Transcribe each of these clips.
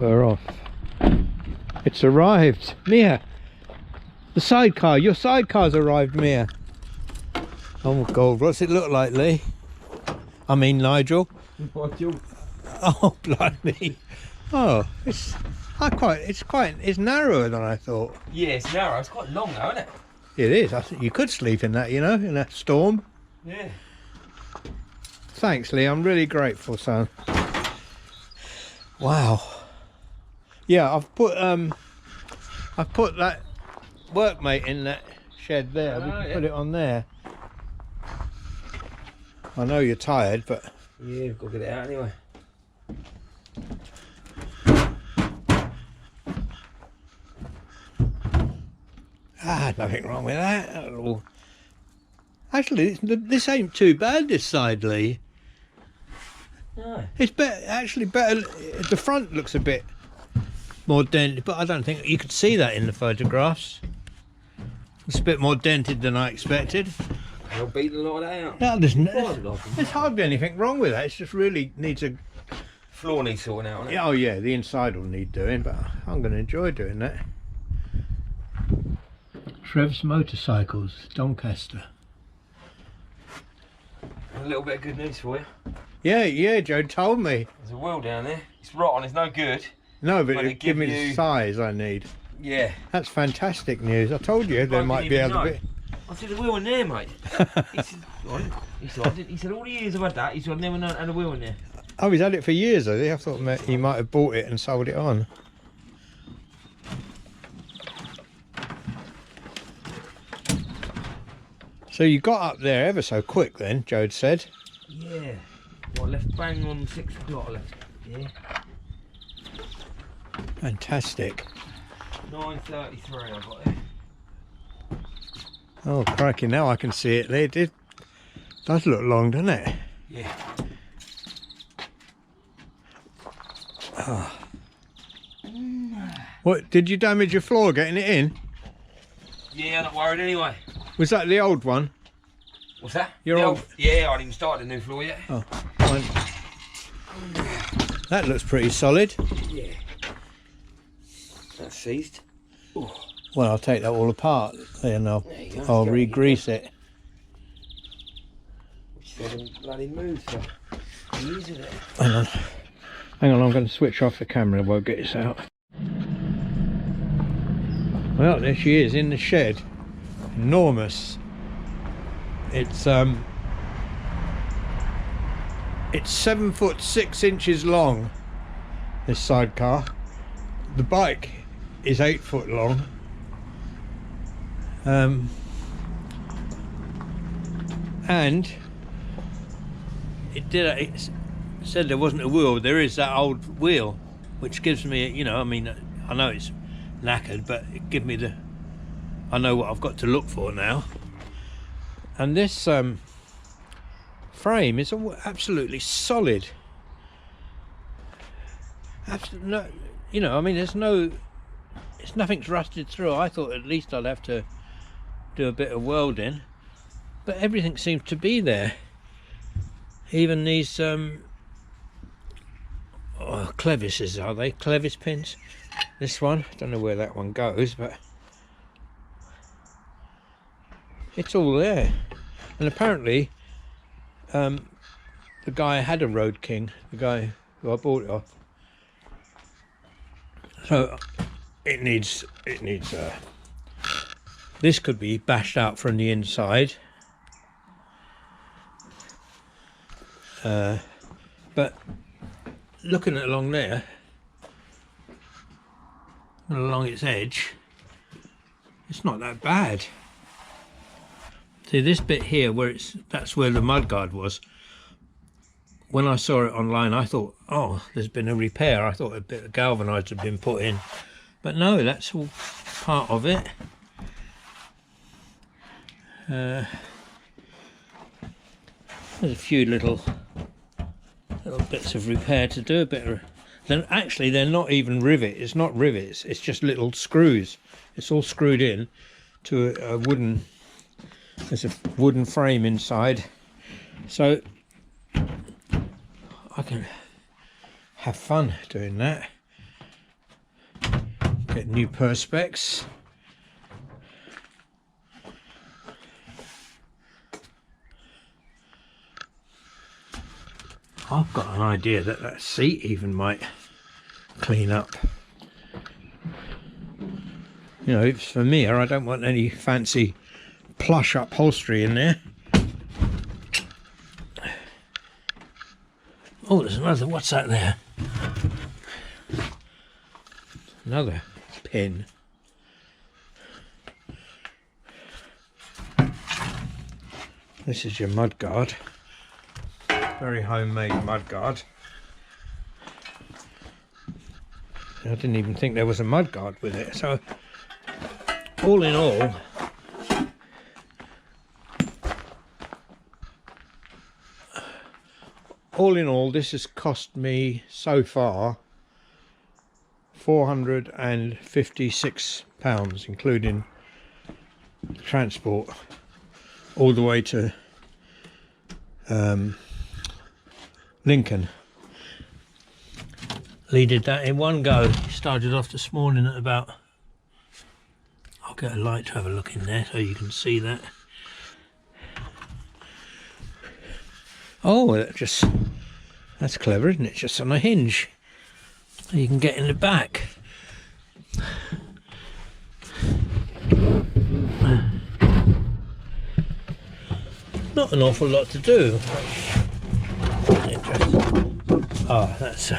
We're off. It's arrived. Mia, the sidecar. Your sidecar's arrived, Mia. Oh my God, what's it look like, Lee? I mean, Nigel. Oh, blimey. Oh, it's narrower than I thought. Yeah, it's narrow. It's quite long though, isn't it? It is. I think you could sleep in that, you know, in a storm. Yeah. Thanks, Lee. I'm really grateful, son. Wow. Yeah, I've put that workmate in that shed there. We can put it on there. I know you're tired, but yeah, we've got to get it out anyway. Nothing wrong with that at all. Actually, this ain't too bad, this side, Lee. No. It's actually better. The front looks a bit more dented, but I don't think you could see that in the photographs. It's a bit more dented than I expected. I'll beat a lot of that out. No, there's hardly anything wrong with that. It just really needs a... Floor needs sorting out, Yeah, oh yeah, the inside will need doing, but I'm going to enjoy doing that. Trev's Motorcycles, Doncaster. A little bit of good news for you. Yeah, Joe told me. There's a wheel down there. It's rotten, it's no good. No, but it'll give me the size I need. Yeah. That's fantastic news. I told you there might be able to be. I said, the wheel in there, mate. He said, all the years I've had that, he said, I've never had a wheel in there. Oh, he's had it for years, has he? I thought he might have bought it and sold it on. So you got up there ever so quick then, Jode said. Yeah. Well, I left bang on 6 o'clock. I left. Yeah. Fantastic. 9:33 I got there. Oh, crikey, now I can see it. It does look long, doesn't it? Yeah. Oh. What, did you damage your floor getting it in? Yeah, I'm not worried anyway. Was that the old one? What's that? Your old... Yeah, I hadn't even started the new floor yet. Oh, fine. That looks pretty solid. Yeah. That's seized. Ooh. Well, I'll take that all apart and I'll re-grease it. Which doesn't bloody move for years of it. Hang on, I'm going to switch off the camera, I won't get this out. Well, there she is in the shed. Enormous. It's 7 foot 6 inches long, this sidecar. The bike is 8 foot long. And it said there wasn't a wheel. There is that old wheel, which gives me, you know, I mean, I know it's knackered, but it gives me I know what I've got to look for now. And this frame is absolutely solid. No, you know, I mean, nothing's rusted through. I thought at least I'd have to do a bit of welding, but everything seems to be there. Even these clevises, are they clevis pins? This one, I don't know where that one goes, but it's all there. And apparently the guy had a Road King, the guy who I bought it off. So it needs this could be bashed out from the inside, but looking along there, along its edge, it's not that bad. See this bit here where that's where the mudguard was. When I saw it online, I thought, oh, there's been a repair. I thought a bit of galvanised had been put in, but no, that's all part of it. There's a few little bits of repair to do. Then actually they're not even rivets. It's not rivets. It's just little screws. It's all screwed in to a wooden. There's a wooden frame inside, so I can have fun doing that. Get new perspex. I've got an idea that that seat even might clean up. You know, it's for me, I don't want any fancy plush upholstery in there. Oh, there's another, what's that there? Another pin. This is your mudguard. Very homemade mudguard. I didn't even think there was a mudguard with it. So, all in all, this has cost me so far £456, including transport, all the way to Lincoln. Lee did that in one go. He started off this morning at about, I'll get a light to have a look in there so you can see that. Oh, that's clever, isn't it? Just on a hinge. You can get in the back. Not an awful lot to do. Oh, that's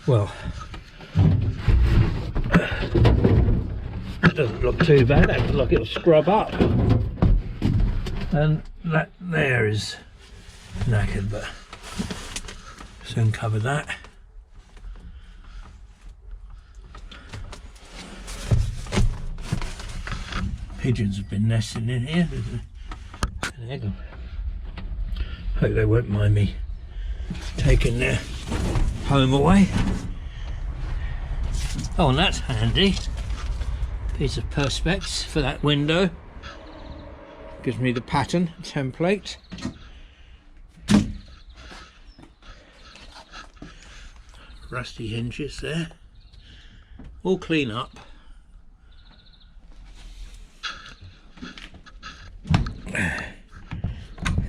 well, that doesn't look too bad. That looks like it'll scrub up. And that there is knackered, but soon cover that. Pigeons have been nesting in here. There you go. Hope they won't mind me taking their home away. Oh, and that's handy. Piece of perspex for that window. Gives me the pattern template. Rusty hinges there. All clean up.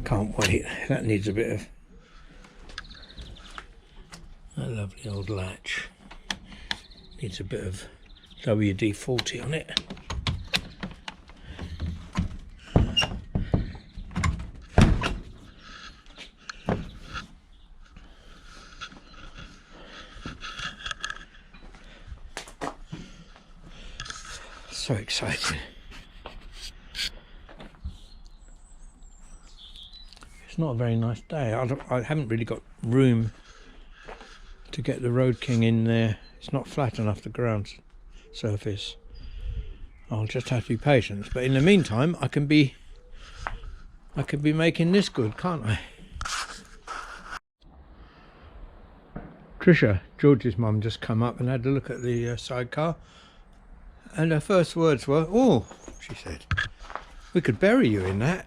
Can't wait. That needs a bit of that lovely old latch. Needs a bit of WD-40 on it. So exciting. It's not a very nice day. I haven't really got room to get the Road King in there. It's not flat enough, the ground surface. I'll just have to be patient. But in the meantime, I can be making this good, can't I? Trisha, George's mum, just come up and had a look at the sidecar, and her first words were, "Oh," she said, "we could bury you in that."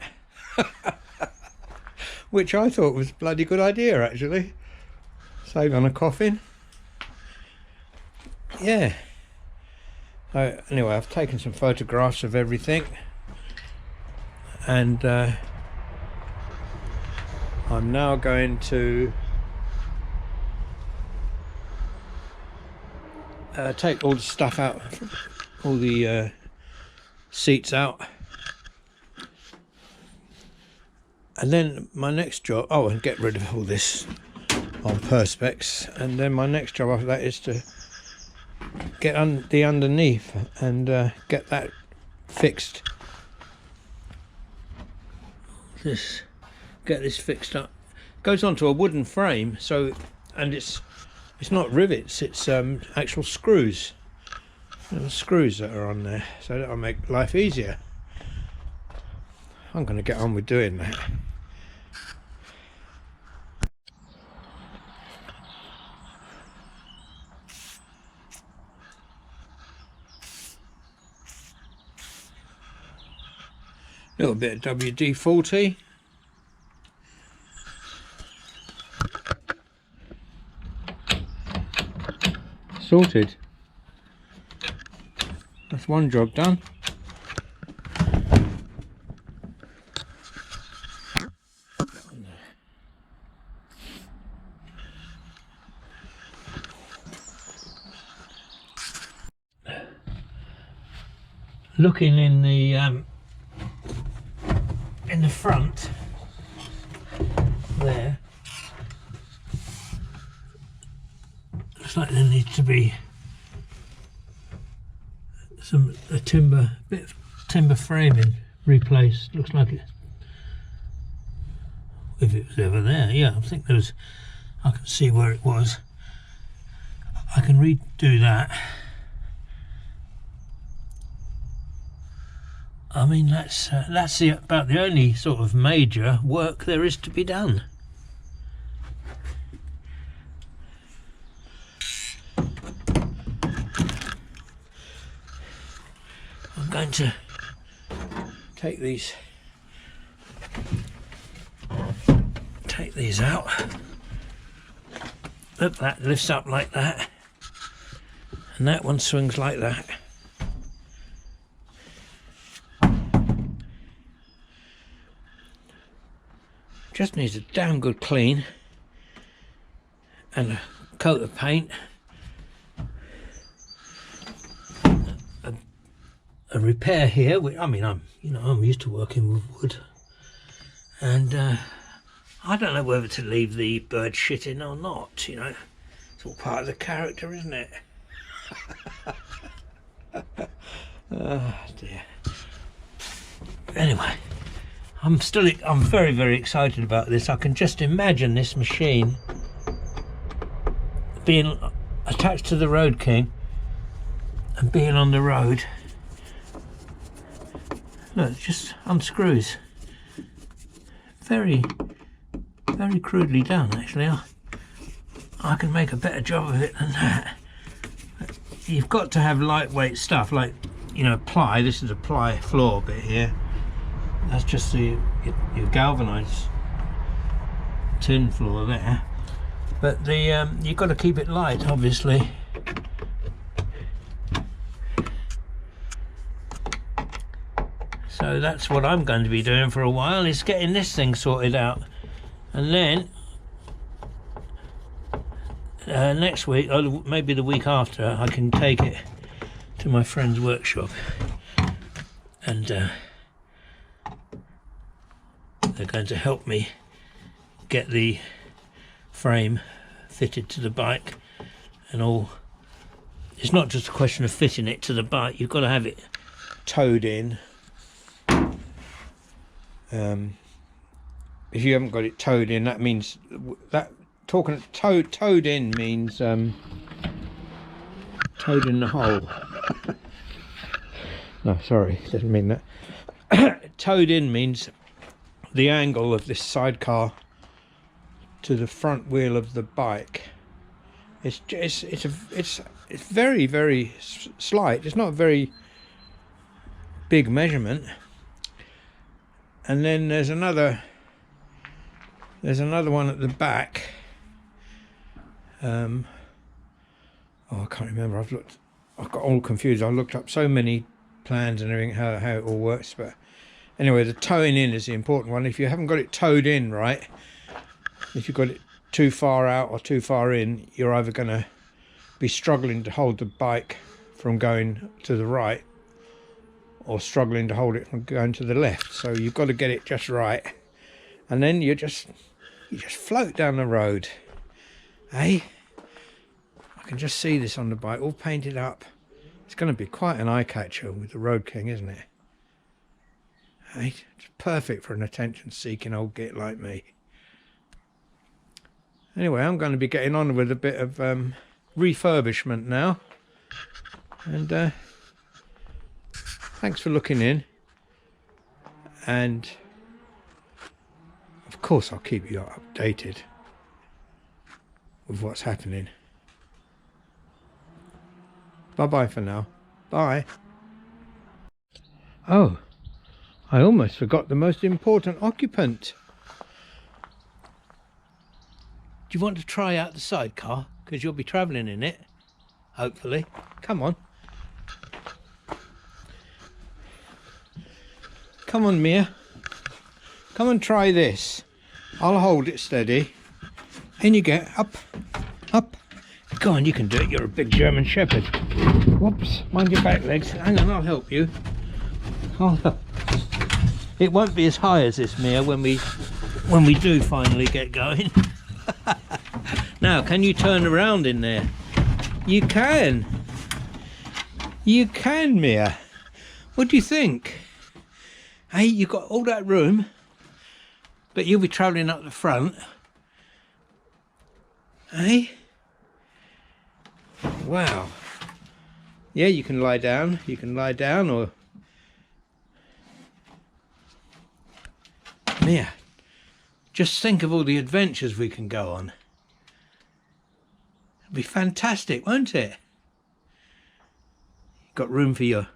Which I thought was a bloody good idea, actually. Save on a coffin. Yeah. So anyway, I've taken some photographs of everything, and I'm now going to take all the stuff out, all the seats out. And then my next job, and get rid of all this on perspex, and then my next job after that is to get the underneath and get that fixed. Get this fixed up. Goes onto a wooden frame, so, and it's not rivets, it's actual screws. Little screws that are on there, so that'll make life easier. I'm going to get on with doing that. Little bit of WD-40. Sorted. That's one job done. Looking in the front there, looks like there needs to be a bit of timber framing replaced. Looks like it, if it was ever there. Yeah, I think there was. I can see where it was. I can redo that. I mean, that's about the only sort of major work there is to be done. I'm going to take these out. Look, that lifts up like that, and that one swings like that. Just needs a damn good clean and a coat of paint, a repair here. I mean, I'm used to working with wood, and I don't know whether to leave the bird shit in or not. You know, it's all part of the character, isn't it? Oh dear. Anyway. I'm very, very excited about this. I can just imagine this machine being attached to the Road King and being on the road. Look, it just unscrews. Very, very crudely done, actually. I can make a better job of it than that. You've got to have lightweight stuff, like, you know, ply. This is a ply floor bit here. That's just your galvanised tin floor there, but you've got to keep it light, obviously. So that's what I'm going to be doing for a while, is getting this thing sorted out, and then next week, or maybe the week after, I can take it to my friend's workshop, and they're going to help me get the frame fitted to the bike and all. It's not just a question of fitting it to the bike, you've got to have it towed in. If you haven't got it towed in, that means that towed in means towed in the hole. No, sorry, didn't mean that. Towed in means the angle of this sidecar to the front wheel of the bike. It's very, very slight. It's not a very big measurement. And then there's another one at the back. Oh, I can't remember. I've got all confused. I looked up so many plans and everything, how it all works, but anyway, the towing in is the important one. If you haven't got it towed in right, if you've got it too far out or too far in, you're either going to be struggling to hold the bike from going to the right, or struggling to hold it from going to the left. So you've got to get it just right, and then you just float down the road. I can just see this on the bike, all painted up. It's going to be quite an eye catcher with the Road King, isn't it? Hey, it's perfect for an attention-seeking old git like me. Anyway, I'm going to be getting on with a bit of refurbishment now, and thanks for looking in, and of course I'll keep you updated with what's happening. Bye bye for now. Bye. Oh, I almost forgot the most important occupant. Do you want to try out the sidecar? Because you'll be travelling in it, hopefully. Come on. Come on, Mia. Come and try this. I'll hold it steady. In you go. Up. Up. Go on, you can do it. You're a big German Shepherd. Whoops. Mind your back legs. Hang on, I'll help you. I'll help. It won't be as high as this, Mia, when we do finally get going. Now, can you turn around in there? You can. You can, Mia. What do you think? Hey, you've got all that room, but you'll be travelling up the front. Hey? Wow. Yeah, you can lie down. You can lie down, or... Mia, just think of all the adventures we can go on. It'll be fantastic, won't it? You've got room for a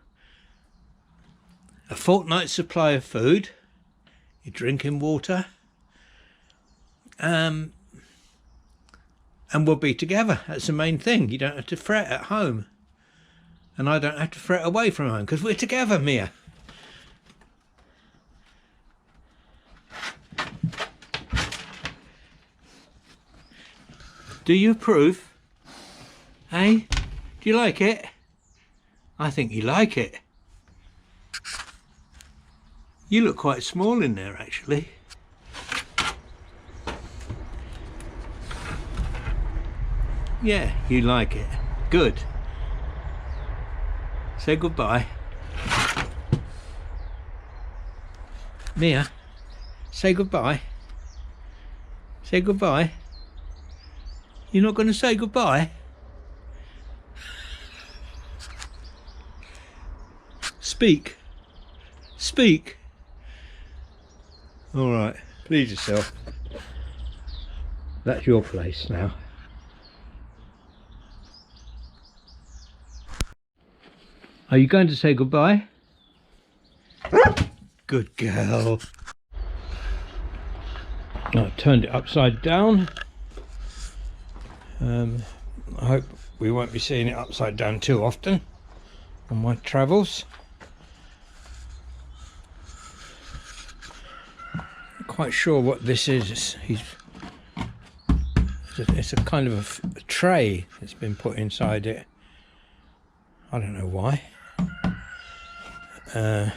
fortnight's supply of food, your drinking water, and we'll be together. That's the main thing. You don't have to fret at home, and I don't have to fret away from home, because we're together, Mia. Do you approve? Hey? Do you like it? I think you like it. You look quite small in there, actually. Yeah, you like it. Good. Say goodbye. Mia, say goodbye. Say goodbye. You're not going to say goodbye? Speak. Speak. All right, please yourself. That's your place now. Are you going to say goodbye? Good girl. I've turned it upside down. I hope we won't be seeing it upside down too often on my travels. Not quite sure what this is. It's a kind of a tray that's been put inside it. I don't know why. I've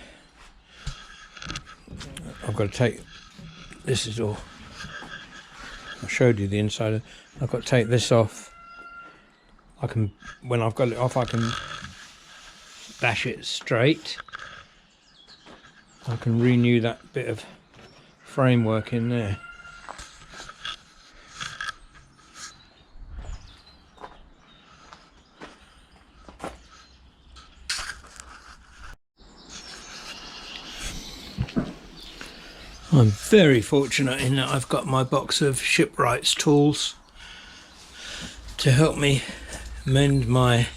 got to take, this is all, I showed you the inside. I've got to take this off. I can, when I've got it off, I can bash it straight. I can renew that bit of framework in there. I'm very fortunate in that I've got my box of shipwrights tools to help me mend my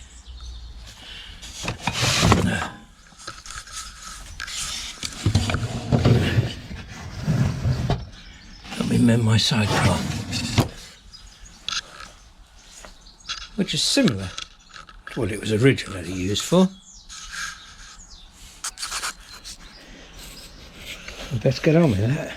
sidecar, which is similar to what it was originally used for. Let's get on with that.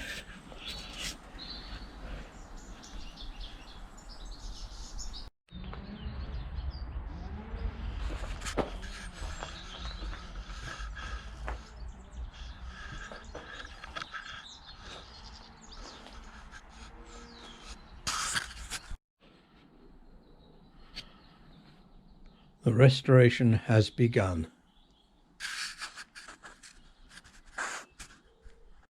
The restoration has begun.